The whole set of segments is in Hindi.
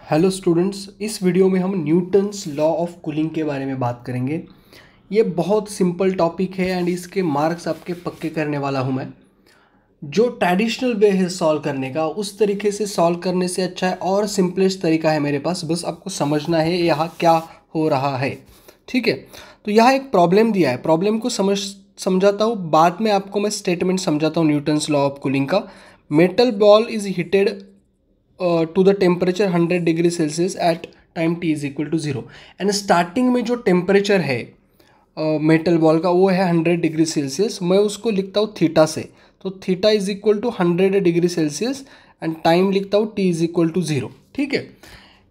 हेलो स्टूडेंट्स, इस वीडियो में हम न्यूटन्स लॉ ऑफ कूलिंग के बारे में बात करेंगे। ये बहुत सिंपल टॉपिक है एंड इसके मार्क्स आपके पक्के करने वाला हूँ मैं। जो ट्रेडिशनल वे है सॉल्व करने का, उस तरीके से सॉल्व करने से अच्छा है और सिंपलेस्ट तरीका है मेरे पास। बस आपको समझना है यहाँ क्या हो रहा है, ठीक है। तो यहाँ एक प्रॉब्लम दिया है, प्रॉब्लम को समझाता हूँ, बाद में आपको मैं स्टेटमेंट समझाता हूँ न्यूटन्स लॉ ऑफ कूलिंग का। Metal ball is heated to the temperature 100 degree Celsius at time t is equal to 0। And starting में जो टेम्परेचर है मेटल बॉल का वो है 100 डिग्री सेल्सियस। मैं उसको लिखता हूँ थीटा से, तो theta is equal to 100 degree Celsius and time लिखता हूँ t इज इक्वल टू 0, ठीक है।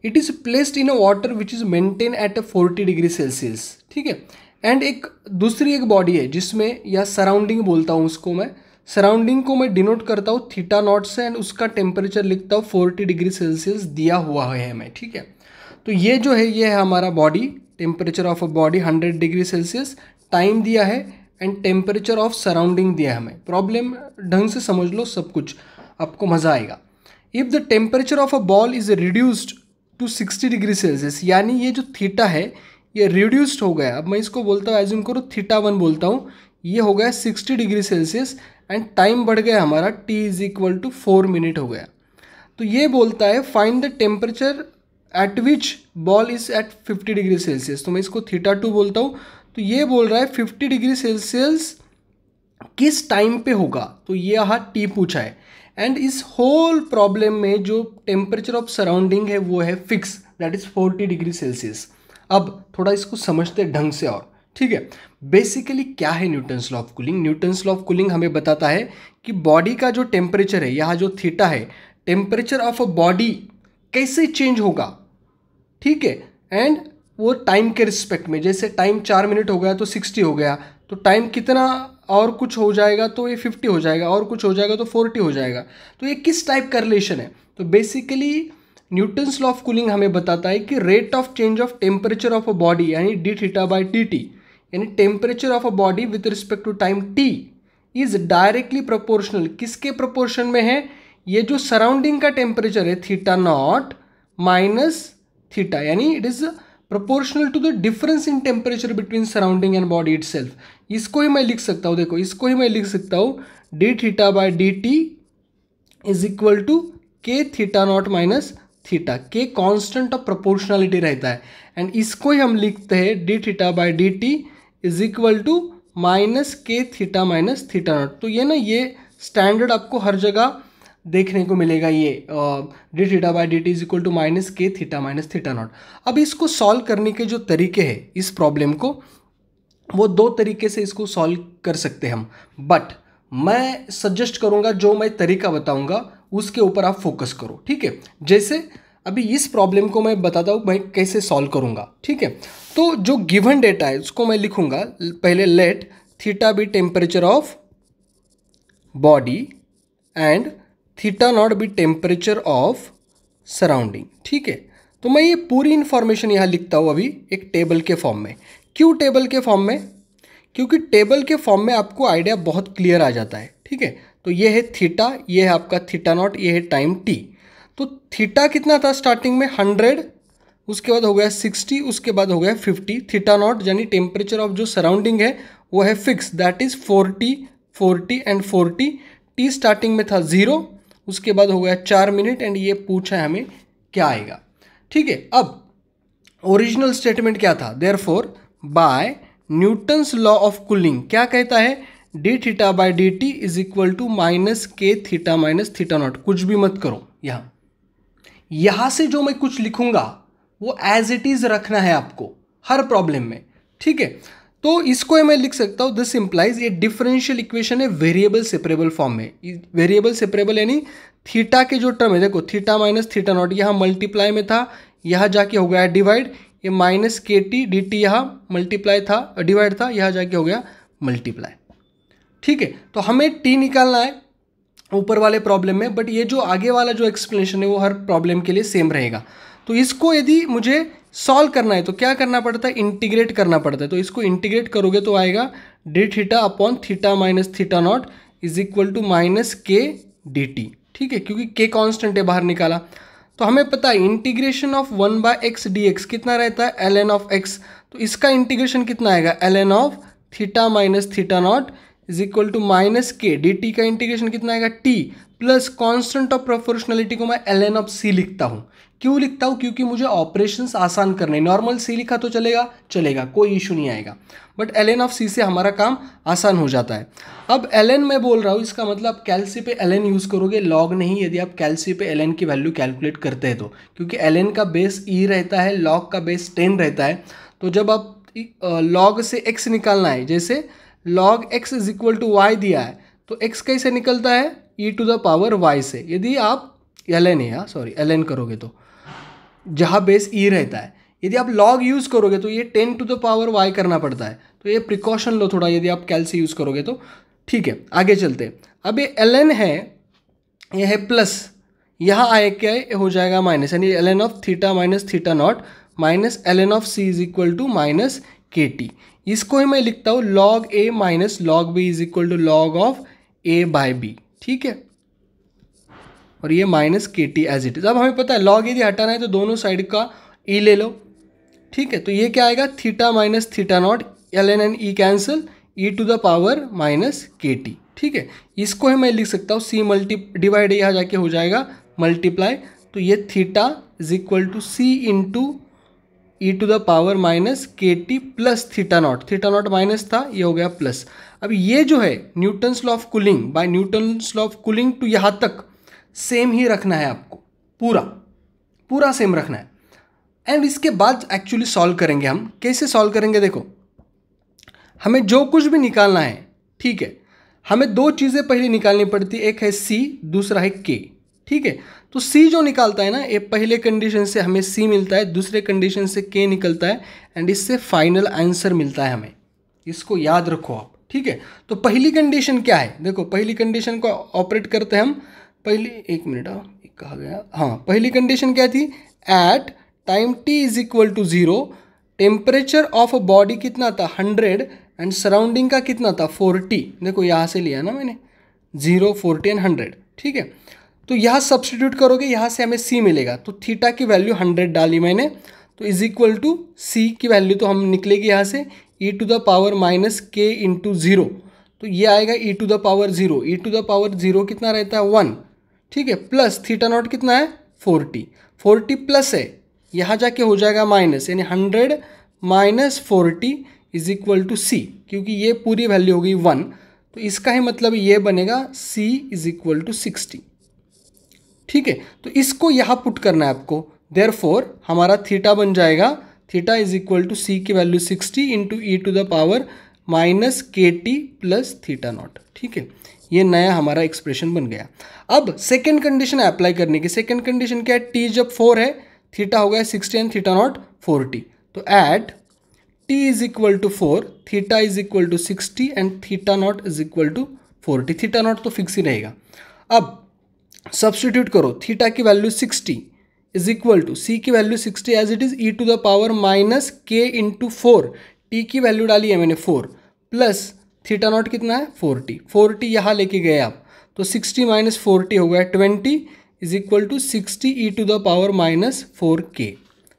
It is placed in a water which is maintain at 40 degree Celsius, ठीक है। एंड एक दूसरी एक बॉडी है जिसमें, या सराउंडिंग बोलता हूँ उसको मैं, सराउंडिंग को मैं डिनोट करता हूँ थीटा नॉट से एंड उसका टेम्परेचर लिखता हूँ 40 डिग्री सेल्सियस दिया हुआ है हमें, ठीक है। तो ये जो है ये है हमारा body, temperature of a body 100 degree Celsius, time दिया है एंड टेम्परेचर ऑफ सराउंडिंग दिया है हमें। प्रॉब्लम ढंग से समझ लो, सब कुछ आपको मज़ा आएगा। If the temperature of a ball is reduced to 60 degree Celsius, यानी ये जो थीटा है ये रिड्यूस्ड हो गया। अब मैं इसको बोलता हूँ, एज्यूम करो थीटा 1 बोलता हूँ, ये हो गया 60 डिग्री सेल्सियस एंड टाइम बढ़ गया हमारा t is equal to 4 minute हो गया। तो ये बोलता है find the temperature at which ball is at 50 degree Celsius. तो मैं इसको थीटा 2 बोलता हूँ, तो ये बोल रहा है 50 डिग्री सेल्सियस किस टाइम पे होगा, तो ये यहाँ t पूछा है। एंड इस होल प्रॉब्लम में जो टेम्परेचर ऑफ सराउंडिंग है वो है fix, that is 40 degree Celsius. अब थोड़ा इसको समझते ढंग से और, ठीक है। बेसिकली क्या है Newton's law of cooling? Newton's law of cooling हमें बताता है कि बॉडी का जो टेम्परेचर है, यहाँ जो थीटा है, टेम्परेचर ऑफ अ बॉडी कैसे चेंज होगा, ठीक है। एंड वो टाइम के रिस्पेक्ट में, जैसे टाइम 4 मिनट हो गया तो 60 हो गया, तो टाइम कितना और कुछ हो जाएगा तो ये 50 हो जाएगा, और कुछ हो जाएगा तो 40 हो जाएगा। तो ये किस टाइप का रिलेशन है? तो basically Newton's law of cooling हमें बताता है कि rate of change of temperature of a body यानी d theta by t t, यानी temperature of a body with respect to time t is directly proportional, किसके प्रोपोर्शन में है? ये जो सराउंडिंग का टेम्परेचर है थीटा नॉट माइनस थीटा, यानी it is proportional to the difference in temperature between surrounding and body itself. इसको ही मैं लिख सकता हूँ, देखो इसको ही मैं लिख सकता हूँ D theta by D T is equal to K theta not minus theta. K constant of proportionality रहता है एंड इसको ही हम लिखते हैं D theta by D T is equal to minus के थीटा माइनस थीटा नॉट। तो ये ना, ये स्टैंडर्ड आपको हर जगह देखने को मिलेगा, ये D theta by D T is equal to minus के थीटा माइनस थीटा नॉट। अब इसको सॉल्व करने के जो तरीके हैं इस प्रॉब्लम को, वो दो तरीके से इसको सॉल्व कर सकते हैं हम, बट मैं सजेस्ट करूंगा जो मैं तरीका बताऊंगा उसके ऊपर आप फोकस करो, ठीक है। जैसे अभी इस प्रॉब्लम को मैं बताता हूँ मैं कैसे सॉल्व करूंगा, ठीक है। तो जो गिवन डेटा है उसको मैं लिखूंगा पहले, let theta be temperature of body and theta not be temperature of surrounding, ठीक है। तो मैं ये पूरी इंफॉर्मेशन यहाँ लिखता हूँ अभी एक टेबल के फॉर्म में। क्यों टेबल के फॉर्म में? क्योंकि टेबल के फॉर्म में आपको आइडिया बहुत क्लियर आ जाता है, ठीक है। तो ये है थीटा, ये है आपका थीटा नॉट, ये है टाइम टी। तो थीटा कितना था स्टार्टिंग में 100, उसके बाद हो गया 60, उसके बाद हो गया 50। थीटा नॉट यानी टेम्परेचर ऑफ जो सराउंडिंग है वो है fix, that is 40 40 and 40। T starting में था 0, उसके बाद हो गया 4 मिनट एंड ये पूछा है हमें क्या आएगा, ठीक है। अब ओरिजिनल स्टेटमेंट क्या था? Therefore by Newton's law of cooling क्या कहता है? D theta by D T is equal to minus के थीटा माइनस थीटा नॉट। कुछ भी मत करो, यहां से जो मैं कुछ लिखूंगा वो एज इट इज रखना है आपको हर प्रॉब्लम में, ठीक है। तो इसको मैं लिख सकता हूँ, दिस इंप्लाइज ये डिफरेंशियल इक्वेशन है वेरिएबल सेपरेबल फॉर्म में। वेरिएबल सेपरेबल यानी थीटा के जो टर्म है, देखो थीटा माइनस थीटा नॉट यहाँ मल्टीप्लाई में था, यहाँ जाके हो गया डिवाइड, ये माइनस के टी डी टी यहाँ मल्टीप्लाई था, डिवाइड था, यहाँ जाके हो गया मल्टीप्लाई, ठीक है। तो हमें टी निकालना है ऊपर वाले प्रॉब्लम में, बट ये जो आगे वाला जो एक्सप्लेनेशन है वो हर प्रॉब्लम के लिए सेम रहेगा। तो इसको यदि मुझे सॉल्व करना है तो क्या करना पड़ता है? इंटीग्रेट करना पड़ता है। तो इसको इंटीग्रेट करोगे तो आएगा D theta upon theta minus theta not is equal to minus के डी टी, ठीक है, क्योंकि के कांस्टेंट है बाहर निकाला। तो हमें पता है इंटीग्रेशन ऑफ 1/x dx कितना रहता है ln ऑफ x। तो इसका इंटीग्रेशन कितना आएगा ln of theta minus theta not is equal to minus के डी टी का इंटीग्रेशन कितना आएगा t plus constant of proportionality को मैं ln ऑफ c लिखता हूँ। क्यों लिखता हूँ? क्योंकि मुझे ऑपरेशंस आसान करने। नॉर्मल c लिखा तो चलेगा, चलेगा, कोई इशू नहीं आएगा, बट ln ऑफ c से हमारा काम आसान हो जाता है। अब ln मैं बोल रहा हूँ, इसका मतलब कैलसी पे ln यूज़ करोगे, लॉग नहीं, यदि आप कैलसी पे ln की वैल्यू कैलकुलेट करते हैं तो, क्योंकि ln का बेस e रहता है, लॉग का बेस 10 रहता है। तो जब आप लॉग से x निकालना है, जैसे log x is equal to Y दिया है, तो x कैसे निकलता है e to the power y से। यदि आप ln करोगे तो जहाँ बेस e रहता है, यदि आप log यूज़ करोगे तो ये 10 टू द पावर y करना पड़ता है। तो ये प्रिकॉशन लो थोड़ा, यदि आप कैलसी यूज़ करोगे तो। ठीक है, आगे चलते। अब ये ln है, ये है प्लस, यहाँ आए क्या है, हो जाएगा माइनस, यानी ln of theta minus theta not minus ln of c is equal to minus के टी। इसको ही मैं लिखता हूँ log a minus log b is equal to log of a by b। ठीक है, और ये माइनस के टी एज इट इज। अब हमें पता है log यदि हटाना है तो दोनों साइड का e ले लो। ठीक है, तो ये क्या आएगा, theta minus theta not, ln and e cancel, e to the power minus के टी। ठीक है, इसको ही मैं लिख सकता हूँ c मल्टी डिवाइड, यहाँ जाके हो जाएगा मल्टीप्लाई। तो ये theta is equal to c into e to the power minus के t plus theta not minus था, ये हो गया प्लस। अब ये जो है Newton's law of cooling, by Newton's law of cooling to यहाँ तक सेम ही रखना है आपको, पूरा सेम रखना है। एंड इसके बाद एक्चुअली सॉल्व करेंगे हम। कैसे सॉल्व करेंगे, देखो हमें जो कुछ भी निकालना है, ठीक है, हमें दो चीज़ें पहले निकालनी पड़ती है, एक है c, दूसरा है k। ठीक है, तो c जो निकालता है ना, ये पहले कंडीशन से हमें c मिलता है, दूसरे कंडीशन से k निकलता है, एंड इससे फाइनल आंसर मिलता है हमें। इसको याद रखो आप। ठीक है, तो पहली कंडीशन क्या है, देखो पहली कंडीशन को ऑपरेट करते हैं हम। पहली, एक मिनट, कहा गया, हाँ, पहली कंडीशन क्या थी, at time t is equal to 0 temperature of a body कितना था 100 एंड सराउंडिंग का कितना था 40। देखो यहाँ से लिया ना मैंने, 0, 40 एंड 100। ठीक है, तो यहाँ सब्सटीट्यूट करोगे, यहाँ से हमें c मिलेगा, तो थीटा की वैल्यू 100 डाली मैंने, तो इज इक्वल टू c की वैल्यू तो हम निकलेगी यहाँ से e to the power minus k into 0। तो ये आएगा e to the power 0, e to the power 0 कितना रहता है 1। ठीक है, प्लस थीटा नॉट कितना है 40 प्लस है, यहाँ जाके हो जाएगा माइनस, यानी 100 माइनस 40 इज इक्वल टू सी, क्योंकि ये पूरी वैल्यू हो गई 1। तो इसका ही मतलब ये बनेगा c इज इक्वल टू 60। ठीक है, तो इसको यहाँ पुट करना है आपको। देयरफॉर हमारा थीटा बन जाएगा, theta is equal to c की value 60 into e to the power minus के टी प्लस थीटा नॉट। ठीक है, ये नया हमारा एक्सप्रेशन बन गया। अब सेकेंड कंडीशन अप्लाई करने की। सेकेंड कंडीशन क्या है, t जब 4 है, थीटा हो गया 60 एंड थीटा नॉट 40। तो at t is equal to 4, theta is equal to 60 and theta not is equal to 40। Theta not तो फिक्स ही रहेगा। अब सब्सटीट्यूट करो, थीटा की value 60 is equal to c की value 60 as it is e to the power minus k into 4, t की वैल्यू डाली है मैंने 4, प्लस थीटा नॉट कितना है 40 यहाँ लेके गए आप, तो 60 माइनस 40 हो गया 20 is equal to 60 e to the power minus 4k।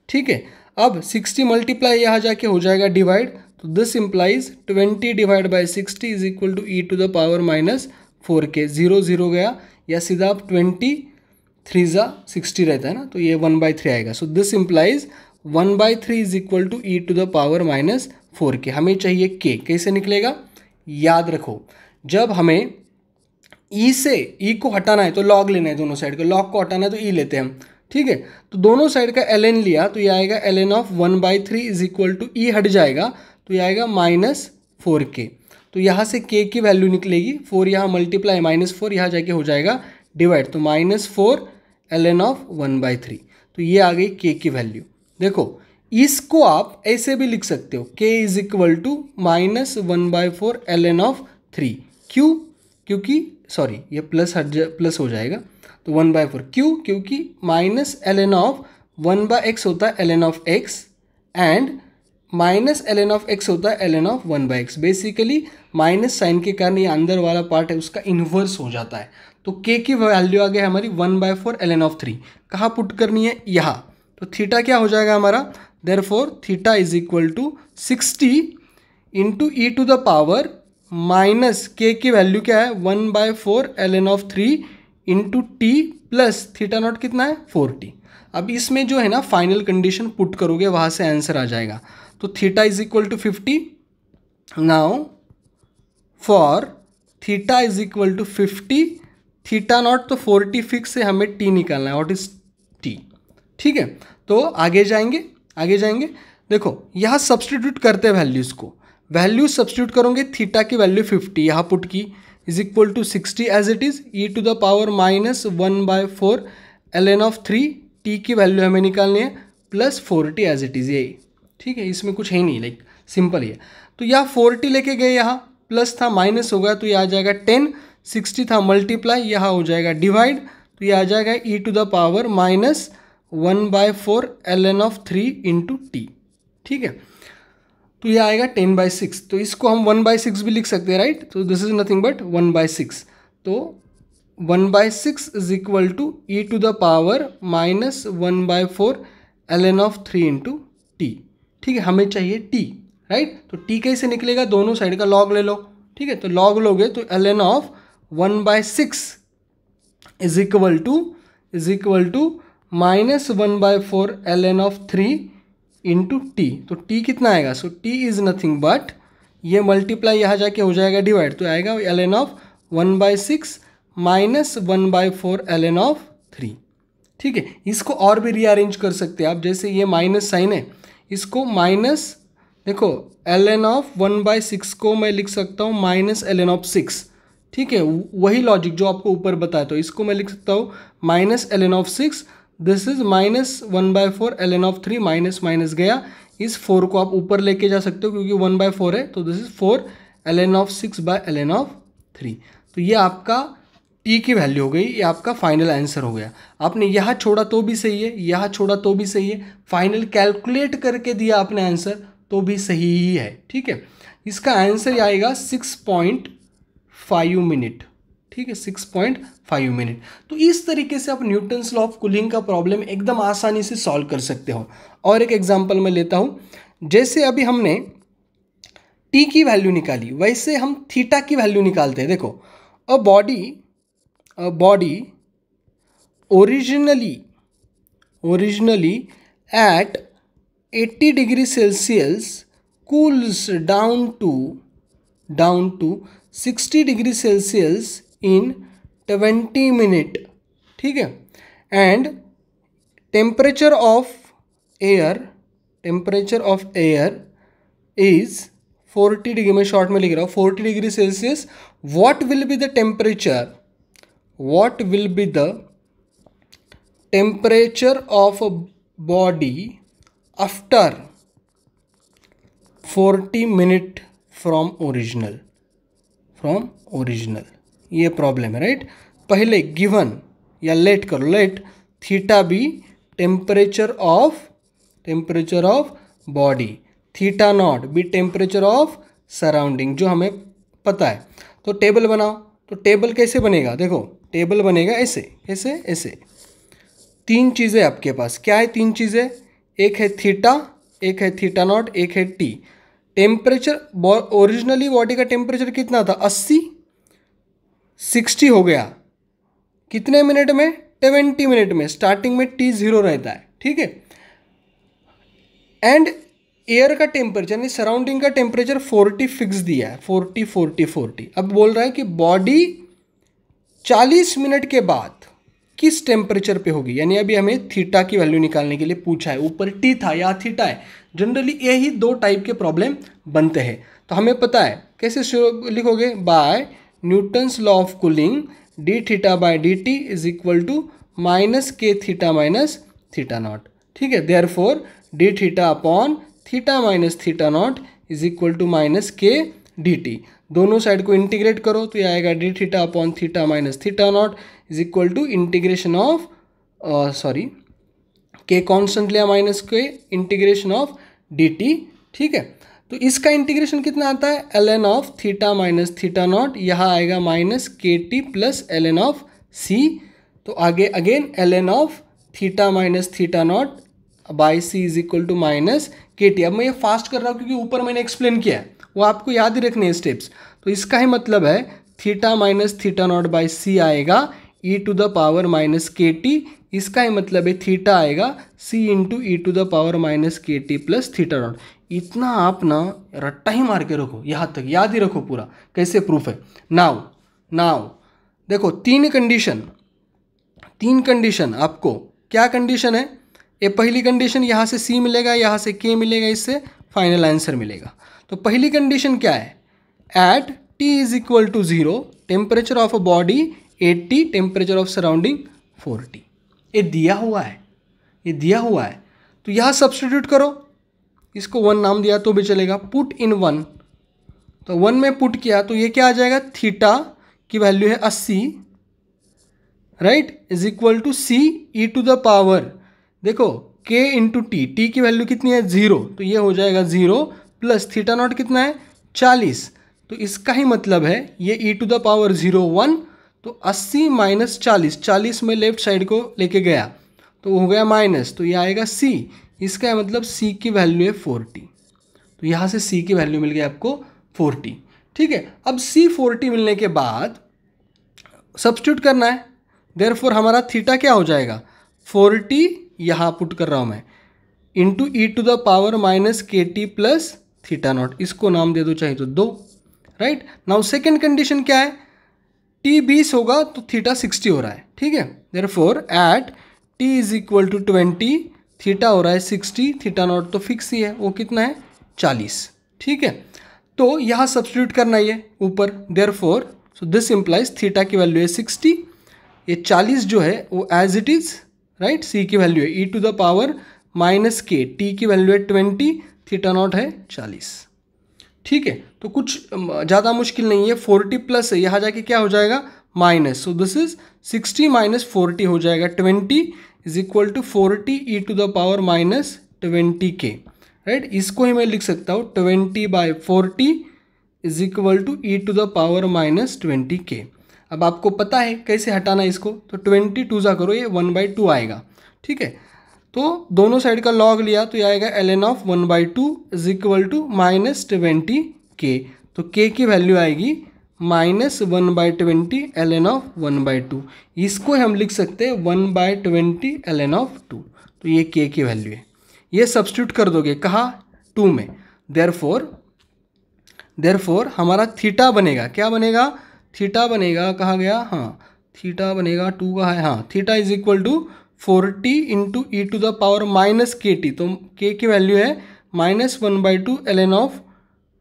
ठीक है, अब 60 मल्टीप्लाई यहाँ जाके हो जाएगा डिवाइड, तो this implies 20 divide by 60 is equal to e to the power minus 4k। 0 0 गया, या सीधा आप 20 3 60 रहता है ना, तो ये 1/3 आएगा। So this implies 1/3 is equal to e to the power minus 4k। हमें चाहिए k, कैसे निकलेगा, याद रखो, जब हमें e से e को हटाना है तो log लेना है, दोनों साइड का log को हटाना है तो e लेते हैं हम। ठीक है, तो दोनों साइड का ln लिया, तो ये आएगा ln of 1/3 is equal to e हट जाएगा, तो ये आएगा माइनस 4k। तो यहाँ से k की वैल्यू निकलेगी, 4 यहाँ मल्टीप्लाई -4 यहाँ जाके हो जाएगा डिवाइड, तो -4 ln ऑफ 1/3। तो ये आ गई k की वैल्यू। देखो इसको आप ऐसे भी लिख सकते हो, k is equal to -1/4 ln of 3। क्यों, क्योंकि सॉरी ये प्लस हो जाएगा, तो 1/4 क्यों, क्योंकि माइनस ln ऑफ 1/x होता है ln of x and minus ln of x होता है ln of 1/x। Basically minus sign के कारण ये अंदर वाला पार्ट है उसका इन्वर्स हो जाता है। तो k की वैल्यू आ गई हमारी 1/4 ln ऑफ 3। कहाँ पुट करनी है, यहाँ। तो थीटा क्या हो जाएगा हमारा, therefore theta is equal to 60 into e to the power minus k की वैल्यू क्या है 1/4 ln(3) into t plus theta nought कितना है 40। अब इसमें जो है ना फाइनल कंडीशन पुट करोगे वहाँ से आंसर आ जाएगा। तो theta is equal to 50। Now for theta is equal to 50, theta not तो 40 फिक्स है, हमें टी निकालना है, व्हाट इज टी। ठीक है, तो आगे जाएंगे। देखो यहाँ सब्सटीट्यूट करते हैं वैल्यूज़ को, वैल्यू सब्सटीट्यूट करोगे, थीटा की वैल्यू 50 यहाँ पुट की is equal to 60 as it is e to the power minus 1/4 ln(3), t की वैल्यू हमें निकालनी है प्लस 40 एज इट इज़, यही। ठीक है, इसमें कुछ है ही नहीं, लाइक सिंपल ही है। तो यहाँ 40 लेके गए, यहाँ प्लस था माइनस हो गया, तो ये आ जाएगा 10, 60 था मल्टीप्लाई, यहाँ हो जाएगा डिवाइड, तो ये आ जाएगा e to the power minus 1/4 ln(3) into t. ठीक है, तो ये आएगा 10/6। तो इसको हम 1/6 भी लिख सकते हैं, राइट। तो दिस इज नथिंग बट 1/6। तो 1/6 is equal to e to the power minus 1/4 ln(3) into t. ठीक है, हमें चाहिए टी, राइट। तो टी कैसे निकलेगा, दोनों साइड का लॉग ले लो। ठीक है, तो लॉग लोगे तो ln(1/6) is equal to minus 1/4 ln(3) into t. तो टी कितना आएगा, so t is nothing but ये मल्टीप्लाई यहाँ जाके हो जाएगा डिवाइड, तो आएगा ln(1/6) माइनस 1/4 ln(3). ठीक है, इसको और भी रीअरेंज कर सकते हैं आप, जैसे ये माइनस साइन है, इसको माइनस, देखो ln(1/6) को मैं लिख सकता हूँ माइनस ln(6). ठीक है, वही लॉजिक जो आपको ऊपर बताया, तो इसको मैं लिख सकता हूँ minus ln(6), this is minus 1/4 ln(3), minus minus गया, इस 4 को आप ऊपर लेके जा सकते हो क्योंकि 1/4 है, तो दिस इज 4 ln(6/ln(3). तो ये आपका टी की वैल्यू हो गई, ये आपका फाइनल आंसर हो गया। आपने यहाँ छोड़ा तो भी सही है, यहाँ छोड़ा तो भी सही है, फाइनल कैलकुलेट करके दिया आपने आंसर तो भी सही ही है। ठीक है, इसका आंसर आएगा 6.5 मिनट। ठीक है, 6.5 मिनट। तो इस तरीके से आप न्यूटन्स लॉ ऑफ कूलिंग का प्रॉब्लम एकदम आसानी से सॉल्व कर सकते हो। और एक एग्जांपल मैं लेता हूँ, जैसे अभी हमने टी की वैल्यू निकाली, वैसे हम थीटा की वैल्यू निकालते हैं। देखो, a body originally at 80 degree Celsius cools down to 60 degree Celsius in 20 minutes. ठीक है, and temperature of air is 40 degree, मैं शॉर्ट में लिख रहा हूँ 40 degree Celsius. what will be the temperature of a body after 40 minute from original, ये प्रॉब्लम है, राइट। पहले गिवन या लेट करो, let theta be temperature of body, theta not be temperature of surrounding, जो हमें पता है। तो टेबल बनाओ, तो टेबल कैसे बनेगा, देखो टेबल बनेगा ऐसे। तीन चीज़ें आपके पास, क्या है तीन चीज़ें, एक है थीटा, एक है थीटा नॉट, एक है टी। टेम्परेचर ओरिजिनली बॉडी का टेम्परेचर कितना था 80, 60 हो गया कितने मिनट में, 20 मिनट में। स्टार्टिंग में टी 0 रहता है, ठीक है। एंड एयर का टेम्परेचर यानी सराउंडिंग का टेम्परेचर 40 फिक्स दिया है, 40। अब बोल रहा है कि बॉडी 40 मिनट के बाद किस टेम्परेचर पे होगी, यानी अभी हमें थीटा की वैल्यू निकालने के लिए पूछा है, ऊपर टी था या थीटा है। जनरली यही दो टाइप के प्रॉब्लम बनते हैं। तो हमें पता है कैसे लिखोगे, by Newton's law of cooling d theta by d T is equal to minus के थीटा माइनस थीटा नॉट। ठीक है, therefore d theta upon theta minus theta not is equal to minus के डी टी। दोनों साइड को इंटीग्रेट करो तो ये आएगा D theta upon theta minus theta not is equal to integration of k constant लिया minus k integration of d T. ठीक है, तो इसका इंटीग्रेशन कितना आता है, ln of theta minus theta nought, यहाँ आएगा माइनस के t plus ln of c. तो आगे again ln of theta minus theta not by c is equal to minus के टी। अब मैं ये फास्ट कर रहा हूँ क्योंकि ऊपर मैंने एक्सप्लेन किया है, वो आपको याद ही रखने हैं स्टेप्स। तो इसका ही मतलब है theta minus theta not by c आएगा e to the power minus के टी। इसका ही मतलब है थीटा आएगा c into e to the power minus के टी प्लस थीटा नॉट। इतना आप ना रट्टा ही मार के रखो, यहाँ तक याद ही रखो पूरा कैसे प्रूफ है। नाउ देखो तीन कंडीशन आपको, क्या कंडीशन है? ये पहली कंडीशन, यहाँ से सी मिलेगा, यहाँ से के मिलेगा, इससे फाइनल आंसर मिलेगा। तो पहली कंडीशन क्या है? At t is equal to 0 temperature of a body 80, temperature of surrounding 40। ये दिया हुआ है, तो यहाँ सब्स्टिट्यूट करो, इसको 1 नाम दिया तो भी चलेगा। पुट इन 1, तो 1 में पुट किया तो ये क्या आ जाएगा? थीटा की वैल्यू है 80, right, is equal to c e to the power, देखो के इंटू टी की वैल्यू कितनी है? 0, तो ये हो जाएगा 0 प्लस थीटा नॉट कितना है? 40। तो इसका ही मतलब है ये ई टू द पावर 0 1, तो 80 माइनस 40 में लेफ्ट साइड को लेके गया तो हो गया माइनस, तो ये आएगा सी। इसका मतलब सी की वैल्यू है 40, तो यहाँ से सी की वैल्यू मिल गई आपको 40। ठीक है, अब सी 40 मिलने के बाद सब्स्टिट्यूट करना है, देयरफॉर हमारा थीटा क्या हो जाएगा? 40 यहाँ पुट कर रहा हूँ मैं, into e to the power minus के टी प्लस थीटा नॉट, इसको नाम दे दो चाहे तो 2, राइट। नाउ सेकेंड कंडीशन क्या है? टी 20 होगा तो थीटा 60 हो रहा है, ठीक है। Therefore at t is equal to 20, theta हो रहा है 60, थीटा नॉट तो फिक्स ही है, वो कितना है? 40, ठीक है। तो यहाँ सब्स्टिट्यूट करना ही है ऊपर, therefore so this implies theta की वैल्यू है 60, ये 40 जो है वो एज इट इज़, राइट, सी की वैल्यू है ई टू द पावर माइनस के, टी की वैल्यू है 20, थीटा नॉट है 40, ठीक है। तो कुछ ज़्यादा मुश्किल नहीं है, 40 प्लस है, यहाँ जाके क्या हो जाएगा? Minus, so this is 60 minus 40 हो जाएगा 20 is equal to 40 e to the power minus 20 k, right. इसको ही मैं लिख सकता हूँ 20/40 is equal to e to the power minus 20 k. अब आपको पता है कैसे हटाना है इसको, तो 20 2 जा करो, ये 1/2 आएगा, ठीक है। तो दोनों साइड का लॉग लिया तो ये आएगा ln of 1/2 is equal to minus 20 k, तो के की वैल्यू आएगी माइनस 1/20 ln ऑफ 1/2, इसको हम लिख सकते हैं 1/20 ln ऑफ 2, तो ये के की वैल्यू है। ये सब्स्टिट्यूट कर दोगे कहाँ? 2 में, देयरफॉर हमारा थीटा बनेगा, क्या बनेगा? थीटा बनेगा, कहाँ गया? हाँ, थीटा बनेगा 2 का है, हाँ, theta is equal to 40 into e to the power minus के टी, तो के की वैल्यू है minus 1/2 ln of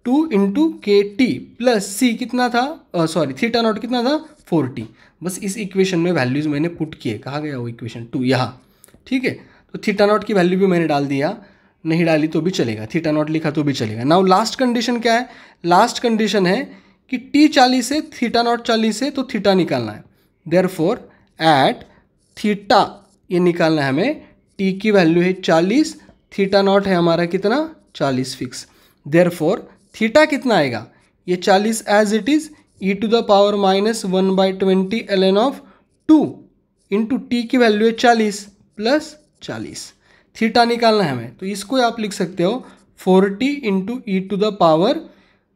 2 into k t plus c कितना था? सॉरी, थीटा नॉट कितना था? 40। बस इस इक्वेशन में वैल्यूज मैंने पुट किए, कहाँ गया वो इक्वेशन 2? यहाँ, ठीक है। तो थीटा नॉट की वैल्यू भी मैंने डाल दिया, नहीं डाली तो भी चलेगा, थीटा नॉट लिखा तो भी चलेगा। नाउ लास्ट कंडीशन क्या है? लास्ट कंडीशन है कि टी 40 है, थीटा नॉट 40 है, तो थीटा निकालना है। देयरफॉर एट थीटा, ये निकालना है हमें, टी की वैल्यू है 40, थीटा नॉट है हमारा कितना? 40 फिक्स। देयरफॉर थीटा कितना आएगा? ये 40 as it is e to the power minus 1/20 ln of 2 into t की वैल्यू है 40 प्लस 40, थीटा निकालना है हमें, तो इसको आप लिख सकते हो 40 into e to the power,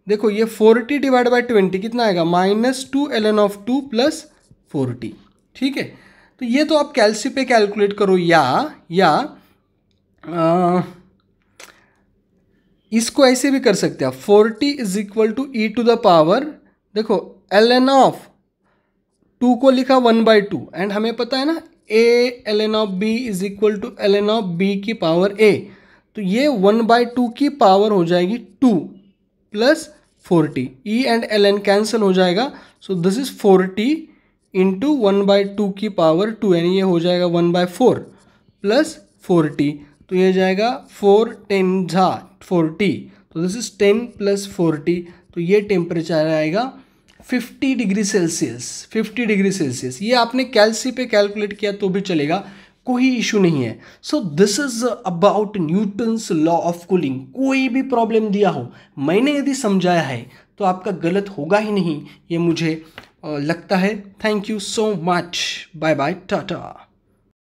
देखो ये 40 डिवाइड बाई 20 कितना आएगा? -2 ln ऑफ 2 प्लस 40, ठीक है। तो ये तो आप कैलसी पे कैलकुलेट करो, या इसको ऐसे भी कर सकते हैं, 40 is equal to e to the power, देखो ln ऑफ 2 को लिखा 1/2, एंड हमें पता है ना a ln of b is equal to ln of b की पावर a, तो ये 1/2 की पावर हो जाएगी 2 plus 40, e and ln cancel हो जाएगा, सो दिस इज 40 इंटू 1/2 की पावर 2, यानी ये हो जाएगा 1/4 प्लस 40, तो ये जाएगा 4 10 जा 40, तो दिस इज 10 प्लस 40, तो ये टेम्परेचर आएगा 50 डिग्री सेल्सियस, 50 डिग्री सेल्सियस। ये आपने कैलसी पे कैलकुलेट किया तो भी चलेगा, कोई इशू नहीं है। सो this is about Newton's law of cooling. कोई भी प्रॉब्लम दिया हो, मैंने यदि समझाया है तो आपका गलत होगा ही नहीं, ये मुझे लगता है। Thank you so much, bye bye, Tata.